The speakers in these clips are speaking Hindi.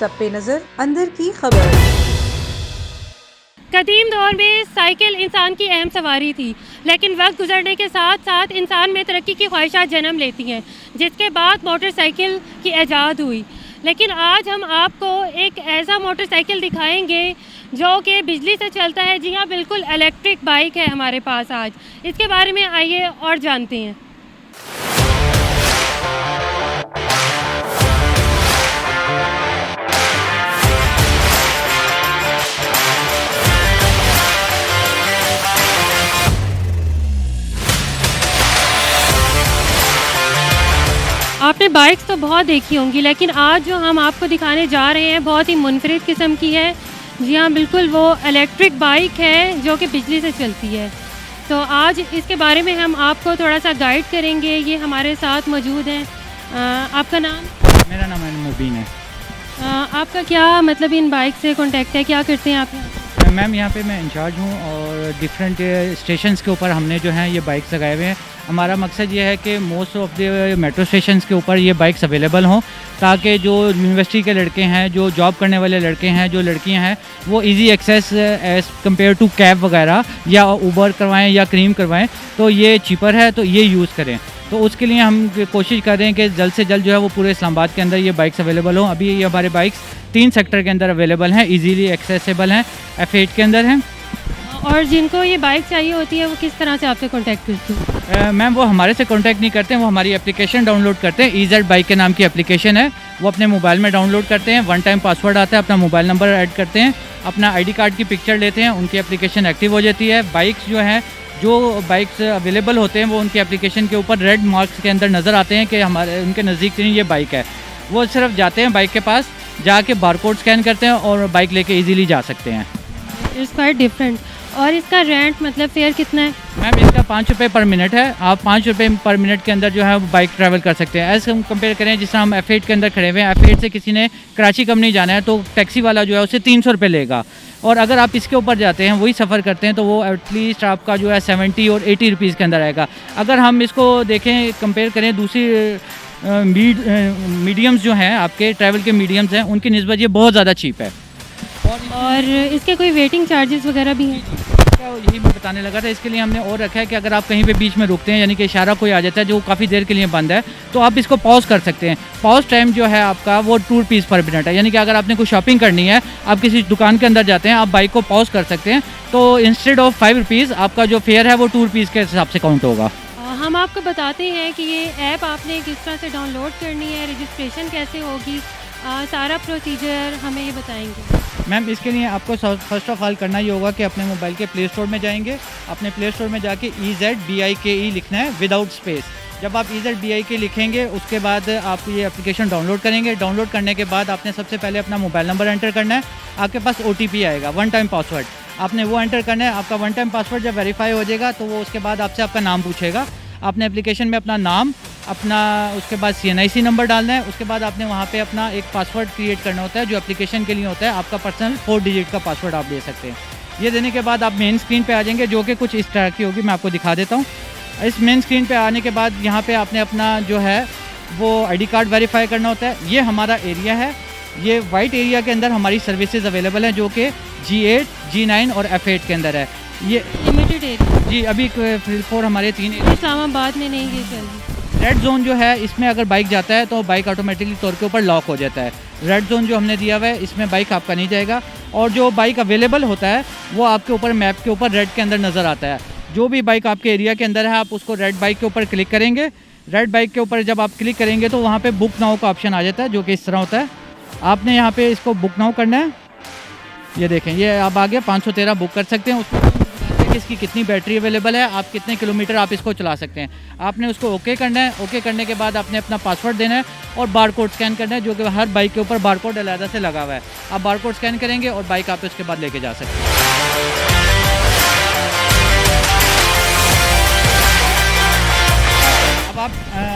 सब पे नजर अंदर की खबर। कदीम दौर में साइकिल इंसान की अहम सवारी थी, लेकिन वक्त गुजरने के साथ साथ इंसान में तरक्की की ख्वाहिशात जन्म लेती हैं, जिसके बाद मोटरसाइकिल की ईजाद हुई। लेकिन आज हम आपको एक ऐसा मोटरसाइकिल दिखाएंगे जो कि बिजली से चलता है। जी हाँ, बिल्कुल इलेक्ट्रिक बाइक है हमारे पास आज। इसके बारे में आइए और जानते हैं। आपने बाइक्स तो बहुत देखी होंगी, लेकिन आज जो हम आपको दिखाने जा रहे हैं बहुत ही मुनफरिद किस्म की है। जी हाँ, बिल्कुल वो इलेक्ट्रिक बाइक है जो कि बिजली से चलती है। तो आज इसके बारे में हम आपको थोड़ा सा गाइड करेंगे। ये हमारे साथ मौजूद हैं। आपका नाम? मेरा नाम मुबीन है। आपका क्या मतलब इन बाइक से कॉन्टेक्ट है, क्या करते हैं आप यहाँ? मैम यहाँ पे मैं इंचार्ज हूँ और डिफरेंट स्टेशंस के ऊपर हमने जो है ये बाइक्स लगाए हुए हैं। हमारा मकसद ये है कि most of the metro stations के ऊपर ये बाइक्स अवेलेबल हों, ताकि जो यूनिवर्सिटी के लड़के हैं, जो जॉब करने वाले लड़के हैं, जो लड़कियां हैं, वो easy access as compare to cab वगैरह या उबर करवाएं या क्रीम करवाएं, तो ये चीपर है, तो ये यूज़ करें। तो उसके लिए हम कोशिश कर रहे हैं कि जल्द से जल्द जो है वो पूरे इस्लामाबाद के अंदर ये बाइक्स अवेलेबल हों। अभी ये हमारे बाइक्स 3 सेक्टर के अंदर अवेलेबल हैं, इजीली एक्सेसिबल हैं, F8 के अंदर हैं। और जिनको ये बाइक चाहिए होती है वो किस तरह से आपसे कांटेक्ट करते हैं? मैम वो हमारे से कांटेक्ट नहीं करते हैं, वो हमारी एप्लीकेशन डाउनलोड करते हैं। EZ बाइक के नाम की एप्लीकेशन है, वो अपने मोबाइल में डाउनलोड करते हैं। 1 टाइम पासवर्ड आता है, अपना मोबाइल नंबर ऐड करते हैं, अपना ID कार्ड की पिक्चर लेते हैं, उनकी एप्लीकेशन एक्टिव हो जाती है। बाइक्स जो बाइक्स अवेलेबल होते हैं वो उनकी एप्लीकेशन के ऊपर रेड मार्क्स के अंदर नज़र आते हैं कि हमारे उनके नज़दीक ये बाइक है। वो सिर्फ जाते हैं बाइक के पास, जाके बारकोड स्कैन करते हैं और बाइक लेके इजीली जा सकते हैं। It's quite different. और इसका रेंट मतलब फेयर कितना है? मैम इसका 5 रुपये पर मिनट है। आप 5 रुपये पर मिनट के अंदर जो है बाइक ट्रैवल कर सकते हैं। एज़ हम कंपेयर करें, जिस तरह हम F8 के अंदर खड़े हुए हैं, F8 से किसी ने कराची कम नहीं जाना है तो टैक्सी वाला जो है उसे 300 रुपये लेगा, और अगर आप इसके ऊपर जाते हैं, वही सफ़र करते हैं, तो वो एटलीस्ट आपका जो है 70 और 80 रुपीज़ के अंदर आएगा। अगर हम इसको देखें, कंपेयर करें दूसरी मीडियम्स जो हैं, आपके ट्रैवल के मीडियम्स हैं, उनकी निस्बत ये बहुत ज़्यादा चीप है। और इसके कोई वेटिंग चार्जेस वगैरह भी हैं? यही मैं बताने लगा था। इसके लिए हमने और रखा है कि अगर आप कहीं पे बीच में रुकते हैं, यानी कि इशारा कोई आ जाता है जो काफ़ी देर के लिए बंद है, तो आप इसको पॉज कर सकते हैं। पॉज टाइम जो है आपका वो 2 रुपीज़ पर मिनट है, यानी कि अगर आपने कोई शॉपिंग करनी है, आप किसी दुकान के अंदर जाते हैं, आप बाइक को पॉज कर सकते हैं, तो इंस्टेड ऑफ 5 रुपीज़ आपका जो फेयर है वो 2 रुपीज़ के हिसाब से काउंट होगा। हम आपको बताते हैं कि ये ऐप आपने किस तरह से डाउनलोड करनी है, रजिस्ट्रेशन कैसे होगी, सारा प्रोसीजर हमें ये बताएंगे। मैम इसके लिए आपको फर्स्ट ऑफ ऑल करना ये होगा कि अपने मोबाइल के प्ले स्टोर में जाएंगे। अपने प्ले स्टोर में जाके EZBIKE लिखना है विदाउट स्पेस। जब आप EZBIKE लिखेंगे, उसके बाद आप ये एप्लीकेशन डाउनलोड करेंगे। डाउनलोड करने के बाद आपने सबसे पहले अपना मोबाइल नंबर एंटर करना है। आपके पास OTP आएगा, 1 टाइम पासवर्ड, आपने वो एंटर करना है। आपका 1 टाइम पासवर्ड जब वेरीफाई हो जाएगा तो वो उसके बाद आपसे आपका नाम पूछेगा। आपने एप्लीकेशन में अपना नाम, अपना उसके बाद CNIC नंबर डालना है। उसके बाद आपने वहाँ पे अपना एक पासवर्ड क्रिएट करना होता है जो एप्लीकेशन के लिए होता है। आपका पर्सनल 4 डिजिट का पासवर्ड आप दे सकते हैं। ये देने के बाद आप मेन स्क्रीन पे आ जाएंगे, जो कि कुछ इस तरह की होगी, मैं आपको दिखा देता हूँ। इस मेन स्क्रीन पे आने के बाद यहाँ पे आपने अपना जो है वो ID कार्ड वेरीफाई करना होता है। ये हमारा एरिया है, ये वाइट एरिया के अंदर हमारी सर्विसेज अवेलेबल हैं, जो कि G8, G9 और F8 के अंदर है। ये लिमिटेड एरिया जी, अभी 4 हमारे 3 इस्लामाबाद में नहीं ये चल रही। रेड जोन जो है, इसमें अगर बाइक जाता है तो बाइक ऑटोमेटिकली तौर के ऊपर लॉक हो जाता है। रेड जोन जो हमने दिया हुआ है, इसमें बाइक आपका नहीं जाएगा, और जो बाइक अवेलेबल होता है वो आपके ऊपर मैप के ऊपर रेड के अंदर नज़र आता है। जो भी बाइक आपके एरिया के अंदर है, आप उसको रेड बाइक के ऊपर क्लिक करेंगे। रेड बाइक के ऊपर जब आप क्लिक करेंगे तो वहाँ पे बुक नाउ का ऑप्शन आ जाता है, जो कि इस तरह होता है। आपने यहाँ पे इसको बुक नाउ करना है। ये देखें, ये आप आगे 513 बुक कर सकते हैं। उसको इसकी कितनी बैटरी अवेलेबल है, आप कितने किलोमीटर आप इसको चला सकते हैं। आपने उसको ओके करना है। ओके करने के बाद आपने अपना पासवर्ड देना है और बारकोड स्कैन करना है, जो कि हर बाइक के ऊपर बारकोड अलग से लगा हुआ है। आप बारकोड स्कैन करेंगे और बाइक आप उसके बाद लेके जा सकते हैं।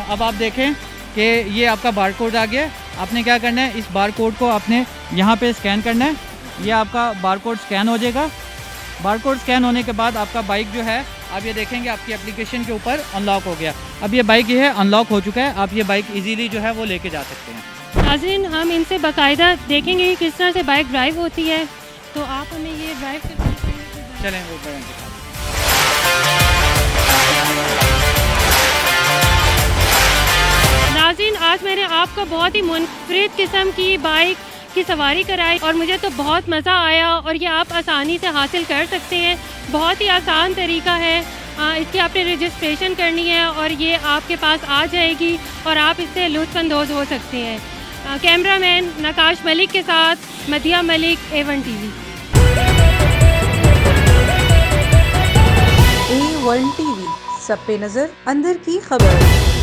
अब आप देखें कि ये आपका बारकोड आ गया। आपने क्या करना है, इस बारकोड को आपने यहाँ पे स्कैन करना है। ये आपका बारकोड स्कैन हो जाएगा। बारकोड स्कैन होने के बाद आपका बाइक जो है, आप ये देखेंगे आपकी एप्लीकेशन के ऊपर अनलॉक हो गया। अब ये बाइक ये है अनलॉक हो चुका है। आप ये बाइक इजीली जो है वो लेके जा सकते हैं। नाज़रीन, हम इनसे बाकायदा देखेंगे कि किस तरह से बाइक ड्राइव होती है, तो आप हमें ये ड्राइव करके दिखाएंगे। चलें वो बयान के साथ। नाज़रीन, आज मैंने आपको बहुत ही मुनफरिद किस्म की बाइक की सवारी कराई और मुझे तो बहुत मज़ा आया, और ये आप आसानी से हासिल कर सकते हैं। बहुत ही आसान तरीका है। इसकी आपने रजिस्ट्रेशन करनी है और ये आपके पास आ जाएगी और आप इससे लुत्फ़अंदोज़ हो सकते हैं। कैमरामैन नकाश मलिक के साथ मदिया Malik, A1 TV। A1 TV, सब पे नज़र, अंदर की खबर।